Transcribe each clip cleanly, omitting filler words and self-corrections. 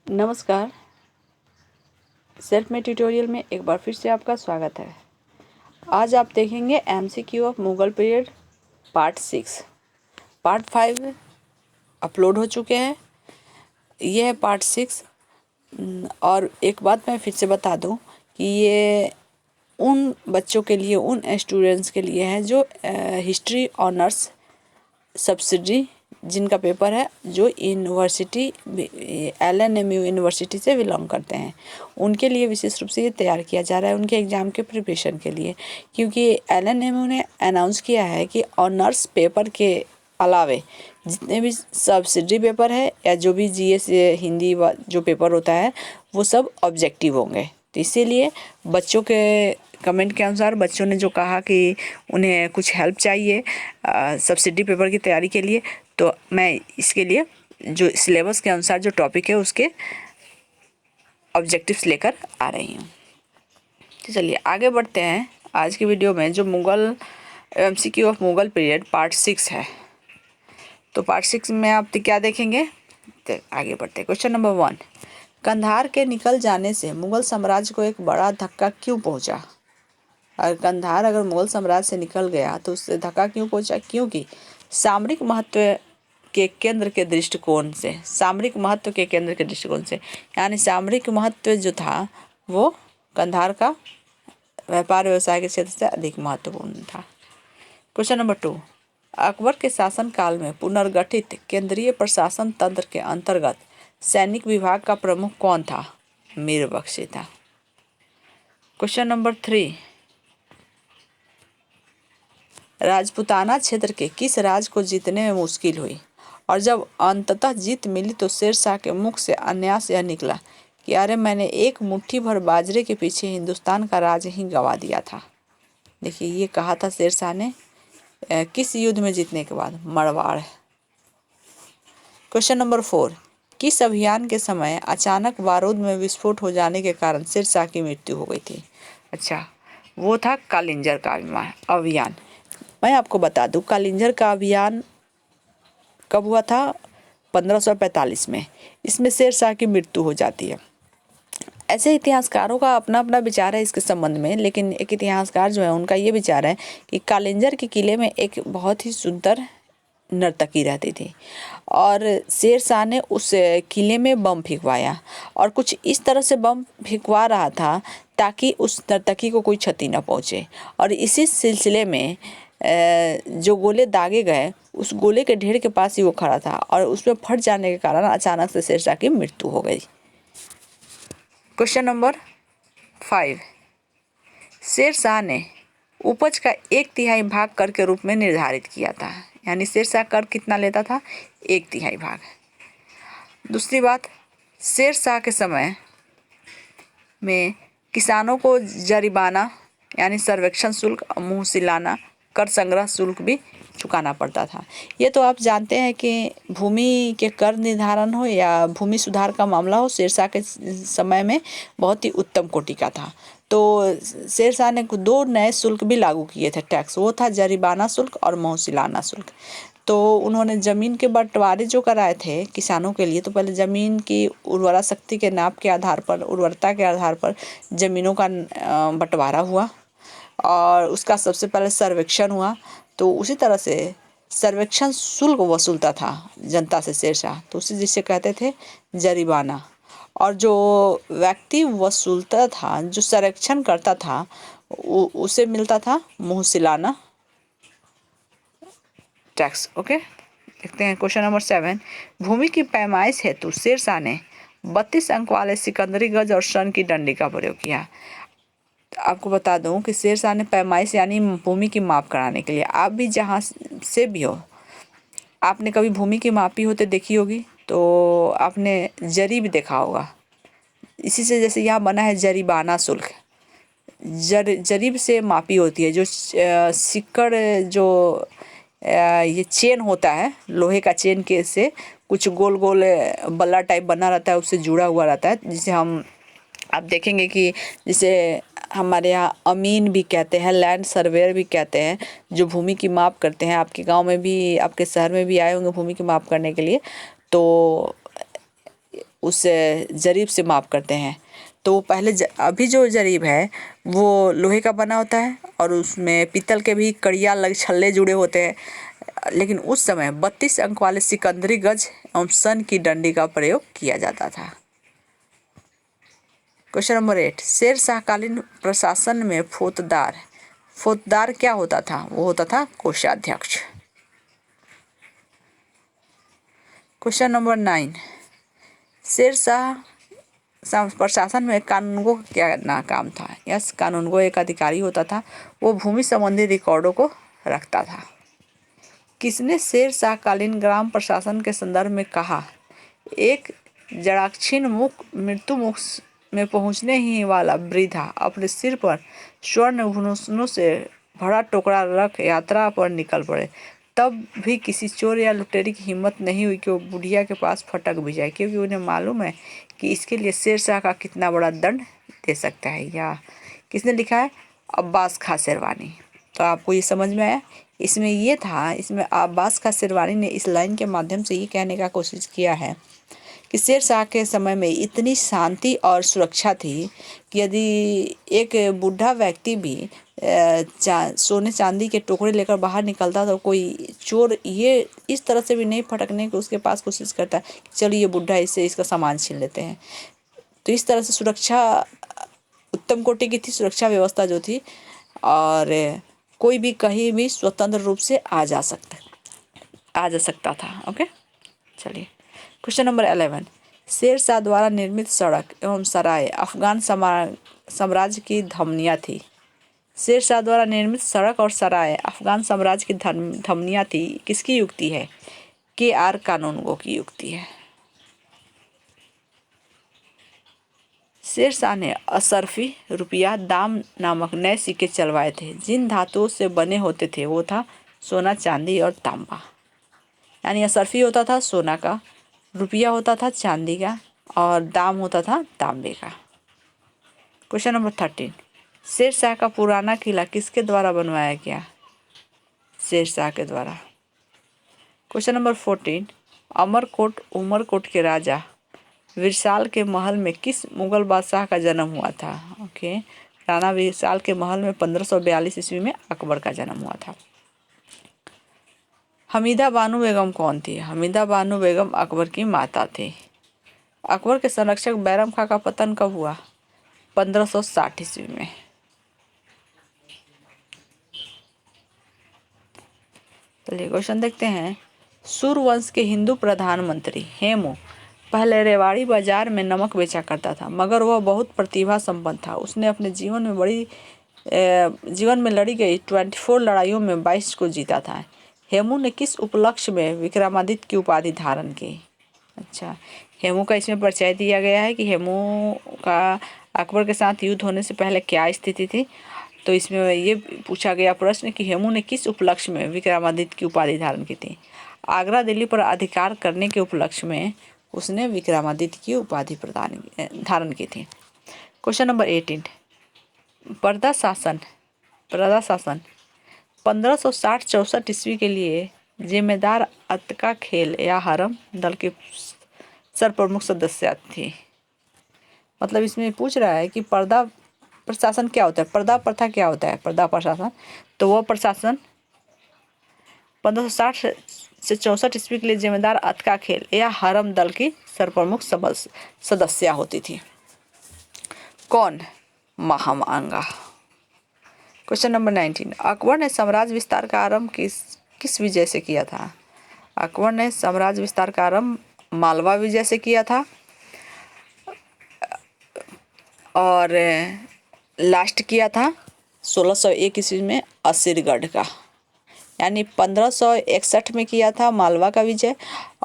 नमस्कार। सेल्फ में ट्यूटोरियल में एक बार फिर से आपका स्वागत है। आज आप देखेंगे MCQ of Mughal period part 6। Part 5 upload हो चुके हैं, ये है पार्ट 6। और एक बात मैं फिर से बता दूं कि ये उन बच्चों के लिए, उन स्टूडेंट्स के लिए है जो हिस्ट्री ऑनर्स सब्सिडी जिनका पेपर है, जो यूनिवर्सिटी LNMU यूनिवर्सिटी से बिलोंग करते हैं, उनके लिए विशेष रूप से ये तैयार किया जा रहा है उनके एग्ज़ाम के प्रिपरेशन के लिए। क्योंकि LNMU ने अनाउंस किया है कि ऑनर्स पेपर के अलावे जितने भी सब्सिडी पेपर है या जो भी GS हिंदी जो पेपर होता है वो सब ऑब्जेक्टिव होंगे। तो इसीलिए बच्चों के कमेंट के अनुसार बच्चों ने जो कहा कि उन्हें कुछ हेल्प चाहिए सब्सिडी पेपर की तैयारी के लिए, तो मैं इसके लिए जो सिलेबस के अनुसार जो टॉपिक है उसके ऑब्जेक्टिव्स लेकर आ रही हूँ। तो चलिए आगे बढ़ते हैं। आज की वीडियो में जो Mughal MCQ of Mughal period part 6 है, तो पार्ट 6 में आप क्या देखेंगे, तो आगे बढ़ते हैं। क्वेश्चन नंबर 1, कंधार के निकल जाने से मुगल साम्राज्य को एक बड़ा धक्का क्यों पहुंचा? कंधार अगर मुगल साम्राज्य से निकल गया तो उससे धक्का क्यों पहुंचा? क्योंकि सामरिक महत्व के केंद्र के दृष्टिकोण से, सामरिक महत्व के केंद्र के दृष्टिकोण से, यानी सामरिक महत्व जो था वो कंधार का व्यापार व्यवसाय के क्षेत्र से अधिक महत्वपूर्ण था। क्वेश्चन नंबर 2, अकबर के शासनकाल में पुनर्गठित केंद्रीय प्रशासन तंत्र के अंतर्गत सैनिक विभाग का प्रमुख कौन था? मीर बख्शी था। क्वेश्चन नंबर 3, राजपूताना क्षेत्र के किस राज को जीतने में मुश्किल हुई और जब अंततः जीत मिली तो शेरशाह के मुख से अन्यास यह निकला कि अरे मैंने एक मुट्ठी भर बाजरे के पीछे हिंदुस्तान का राज ही गंवा दिया था। देखिए ये कहा था शेरशाह ने किस युद्ध में जीतने के बाद? मरवाड़। क्वेश्चन नंबर 4, किस अभियान के समय अचानक बारूद में विस्फोट हो जाने के कारण शेरशाह की मृत्यु हो गई थी? अच्छा, वो था कालिंजर का अभियान। मैं आपको बता दूं कालिंजर का अभियान कब हुआ था? 1545 में। इसमें शेरशाह की मृत्यु हो जाती है। ऐसे इतिहासकारों का अपना अपना विचार है इसके संबंध में, लेकिन एक इतिहासकार जो है उनका ये विचार है कि कालिंजर के किले में एक बहुत ही सुंदर नर्तकी रहती थी और शेरशाह ने उस किले में बम फेंकवाया और कुछ इस तरह से बम फेंकवा रहा था ताकि उस नर्तकी को कोई क्षति न पहुंचे। और इसी सिलसिले में जो गोले दागे गए उस गोले के ढेर के पास ही वो खड़ा था और उसमें फट जाने के कारण अचानक से शेरशाह की मृत्यु हो गई। क्वेश्चन नंबर 5, शेरशाह ने उपज का 1/3 भाग कर के रूप में निर्धारित किया था, यानी शेरशाह कर कितना लेता था? 1/3 भाग। दूसरी बात, शेरशाह के समय में किसानों को जरिमाना यानी सर्वेक्षण शुल्क, मुहसिलाना कर संग्रह शुल्क भी चुकाना पड़ता था। ये तो आप जानते हैं कि भूमि के कर निर्धारण हो या भूमि सुधार का मामला हो, शेरशाह के समय में बहुत ही उत्तम कोटि का था। तो शेरशाह ने 2 नए शुल्क भी लागू किए थे, टैक्स। वो था जरिमाना शुल्क और मुहसिलाना शुल्क। तो उन्होंने ज़मीन के बंटवारे जो कराए थे किसानों के लिए, तो पहले ज़मीन की उर्वरा शक्ति के नाप के आधार पर, उर्वरता के आधार पर ज़मीनों का बंटवारा हुआ और उसका सबसे पहले सर्वेक्षण हुआ। तो उसी तरह से सर्वेक्षण शुल्क वसूलता था जनता से शेरशाह, तो उसे जिसे कहते थे जरिमाना। और जो व्यक्ति वसूलता था, जो सर्वेक्षण करता था, उसे मिलता था मुहसिलाना टैक्स। ओके, देखते हैं क्वेश्चन नंबर 7, भूमि की पैमाइश हेतु शेरशाह ने 32 अंक वाले सिकंदरी गज और सन की डंडी का प्रयोग किया। आपको बता दूं कि शेरशाह ने पैमाइश यानी भूमि की माप कराने के लिए, आप भी जहाँ से भी हो, आपने कभी भूमि की मापी होते देखी होगी तो आपने जरी भी देखा होगा। इसी से जैसे यहाँ बना है जरीबाना शुल्क, जरीब से मापी होती है। जो सिक्कड़ जो ये चेन होता है, लोहे का चेन के से कुछ गोल गोल बल्ला टाइप बना रहता है, उससे जुड़ा हुआ रहता है, जिसे हम आप देखेंगे कि जिसे हमारे यहाँ अमीन भी कहते हैं, लैंड सर्वेयर भी कहते हैं, जो भूमि की माप करते हैं। आपके गांव में भी, आपके शहर में भी आए होंगे भूमि की माप करने के लिए। तो उस जरीब से माप करते हैं। तो पहले अभी जो जरीब है वो लोहे का बना होता है और उसमें पीतल के भी कड़िया लग छल्ले जुड़े होते हैं, लेकिन उस समय 32 अंक वाले सिकंदरी गज एवं सन की डंडी का प्रयोग किया जाता था। क्वेश्चन नंबर 8, शेर शाहकालीन प्रशासन में फौजदार क्या होता था? वो होता था कोषाध्यक्ष। क्वेश्चन नंबर 9, शेर शाह प्रशासन में कानूनगो का क्या काम था? यस, कानूनगो एक अधिकारी होता था, वो भूमि संबंधी रिकॉर्डों को रखता था। किसने शेर शाहकालीन ग्राम प्रशासन के संदर्भ में कहा, एक जराक्षीण मृत्यु मुख में पहुंचने ही वाला वृद्धा अपने सिर पर स्वर्ण भूषणों से भरा टोकरा रख यात्रा पर निकल पड़े, तब भी किसी चोर या लुटेरे की हिम्मत नहीं हुई कि वो बुढ़िया के पास फटक भी जाए, क्योंकि उन्हें मालूम है कि इसके लिए शेर शाह का कितना बड़ा दंड दे सकता है। या किसने लिखा है? अब्बास खां शेरवानी। तो आपको ये समझ में आया? इसमें अब्बास खां शेरवानी ने इस लाइन के माध्यम से ये कहने का कोशिश किया है कि शेर शाह के समय में इतनी शांति और सुरक्षा थी कि यदि एक बूढ़ा व्यक्ति भी सोने चांदी के टुकड़े लेकर बाहर निकलता तो कोई चोर ये इस तरह से भी नहीं फटकने की उसके पास कोशिश करता कि चलिए ये बूढ़ा इससे इसका सामान छीन लेते हैं। तो इस तरह से सुरक्षा उत्तम कोटि की थी, सुरक्षा व्यवस्था जो थी, और कोई भी कहीं भी स्वतंत्र रूप से आ जा सकता था। ओके, चलिए क्वेश्चन नंबर 11, शेर शाह द्वारा निर्मित सड़क एवं सराय अफगान साम्राज्य की धमनियाँ थी। शेर शाह द्वारा निर्मित सड़क और सराय अफगान साम्राज्य की धमनियाँ थी, किसकी युक्ति है? KR कानूनगो की युक्ति है। शेर शाह ने असरफी, रुपया, दाम नामक नए सिक्के चलवाए थे। जिन धातुओं से बने होते थे वो था सोना, चांदी और तांबा। यानी असरफी होता था सोना का, रुपया होता था चांदी का और दाम होता था तांबे का। क्वेश्चन नंबर 13, शेर शाह का पुराना किला किसके द्वारा बनवाया गया? शेर शाह के द्वारा। क्वेश्चन नंबर 14, उमरकोट के राजा विरसाल के महल में किस मुगल बादशाह का जन्म हुआ था? ओके, राणा विरसाल के महल में 1542 ईस्वी में अकबर का जन्म हुआ था। हमीदा बानो बेगम कौन थी? हमीदा बानो बेगम अकबर की माता थी। अकबर के संरक्षक बैरम खां का पतन कब हुआ? 1560 ईस्वी में। चलिए क्वेश्चन देखते हैं। सूर्यवंश के हिंदू प्रधानमंत्री हेमू पहले रेवाड़ी बाजार में नमक बेचा करता था, मगर वह बहुत प्रतिभा संपन्न था। उसने अपने जीवन में लड़ी गई 24 लड़ाइयों में 22 को जीता था। हेमू ने किस उपलक्ष्य में विक्रमादित्य की उपाधि धारण की? अच्छा, हेमू का इसमें परिचय दिया गया है कि हेमू का अकबर के साथ युद्ध होने से पहले क्या स्थिति थी। तो इसमें ये पूछा गया प्रश्न कि हेमू ने किस उपलक्ष्य में विक्रमादित्य की उपाधि धारण की थी? आगरा दिल्ली पर अधिकार करने के उपलक्ष्य में उसने विक्रमादित्य की उपाधि धारण की थी। क्वेश्चन नंबर 18, पर्दा शासन 1560-64 ईस्वी के लिए जिम्मेदार अतका खेल या हरम दल के सरप्रमुख सदस्य थी। मतलब इसमें पूछ रहा है कि पर्दा प्रशासन क्या होता है, पर्दा प्रथा क्या होता है, पर्दा प्रशासन। तो वह प्रशासन 1560 से 64 ईस्वी के लिए जिम्मेदार अतका खेल या हरम दल की सरप्रमुख सदस्य होती थी। कौन? महामांगा। क्वेश्चन नंबर 19, अकबर ने साम्राज्य विस्तार का आरंभ किस विजय से किया था? अकबर ने साम्राज्य विस्तार का आरंभ मालवा विजय से किया था और लास्ट किया था 1601 ईस्वी में असीरगढ़ का। यानी 1561 में किया था मालवा का विजय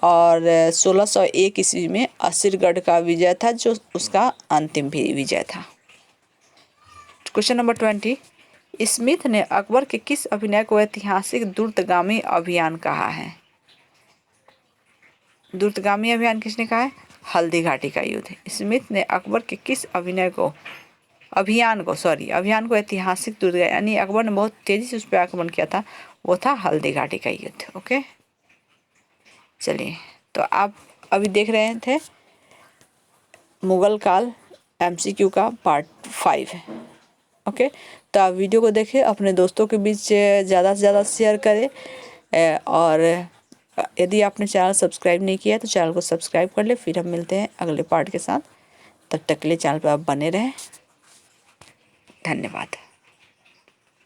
और 1601 ईस्वी में असीरगढ़ का विजय था, जो उसका अंतिम भी विजय था। क्वेश्चन नंबर 20, स्मिथ ने अकबर के किस अभिनय को ऐतिहासिक द्रुतगामी अभियान कहा है? द्रुतगामी अभियान किसने कहा है? हल्दी घाटी का युद्ध। स्मिथ ने अकबर के किस अभियान को ऐतिहासिक द्रुतगामी, यानी अकबर ने बहुत तेजी से उस पर आक्रमण किया था, वो था हल्दी घाटी का युद्ध। ओके, चलिए तो आप अभी देख रहे थे मुगल काल MCQ का पार्ट 5 है। ओके, तो आप वीडियो को देखें, अपने दोस्तों के बीच ज़्यादा से ज़्यादा शेयर करें और यदि आपने चैनल सब्सक्राइब नहीं किया तो चैनल को सब्सक्राइब कर ले। फिर हम मिलते हैं अगले पार्ट के साथ, तब तक के लिए चैनल पर आप बने रहें। धन्यवाद।